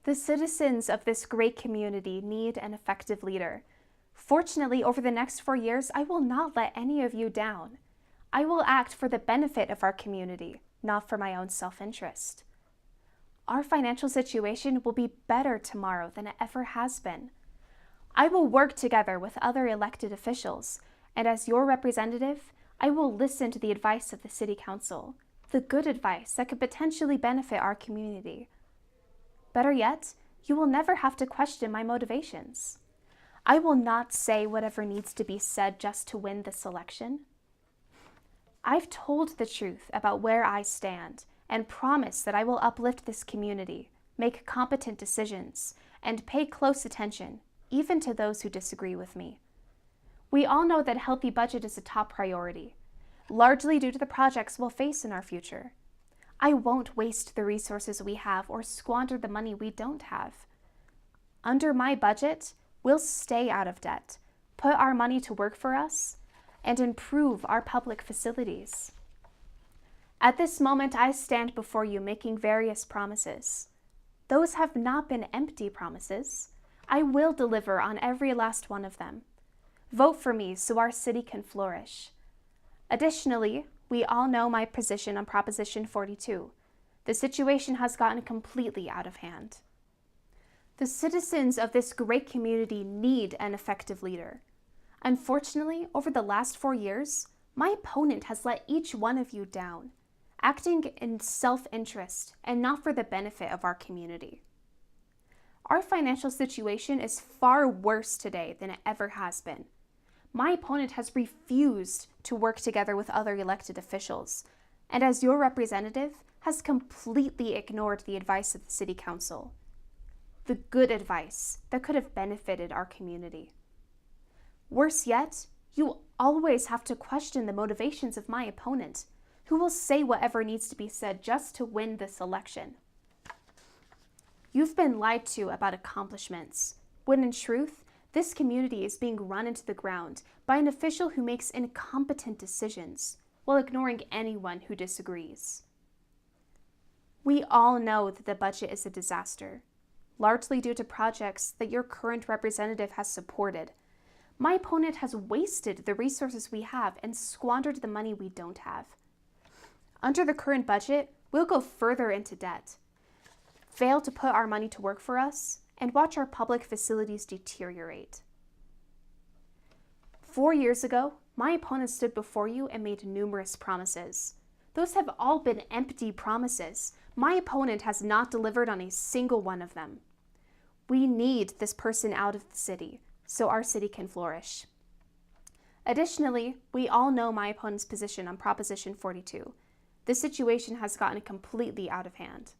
The citizens of this great community need an effective leader. Fortunately, over the next 4 years, I will not let any of you down. I will act for the benefit of our community, not for my own self-interest. Our financial situation will be better tomorrow than it ever has been. I will work together with other elected officials, and as your representative, I will listen to the advice of the City Council, the good advice that could potentially benefit our community. Better yet, you will never have to question my motivations. I will not say whatever needs to be said just to win this election. I've told the truth about where I stand and promise that I will uplift this community, make competent decisions, and pay close attention, even to those who disagree with me. We all know that a healthy budget is a top priority, largely due to the projects we'll face in our future. I won't waste the resources we have or squander the money we don't have. Under my budget, we'll stay out of debt, put our money to work for us, and improve our public facilities. At this moment, I stand before you making various promises. Those have not been empty promises. I will deliver on every last one of them. Vote for me so our city can flourish. Additionally, we all know my position on Proposition 42. The situation has gotten completely out of hand. The citizens of this great community need an effective leader. Unfortunately, over the last 4 years, my opponent has let each one of you down, acting in self-interest and not for the benefit of our community. Our financial situation is far worse today than it ever has been. My opponent has refused to work together with other elected officials, and as your representative, has completely ignored the advice of the City Council. The good advice that could have benefited our community. Worse yet, you always have to question the motivations of my opponent, who will say whatever needs to be said just to win this election. You've been lied to about accomplishments, when in truth, this community is being run into the ground by an official who makes incompetent decisions while ignoring anyone who disagrees. We all know that the budget is a disaster, largely due to projects that your current representative has supported. My opponent has wasted the resources we have and squandered the money we don't have. Under the current budget, we'll go further into debt, fail to put our money to work for us, and watch our public facilities deteriorate. 4 years ago, my opponent stood before you and made numerous promises. Those have all been empty promises. My opponent has not delivered on a single one of them. We need this person out of the city so our city can flourish. Additionally, we all know my opponent's position on Proposition 42. This situation has gotten completely out of hand.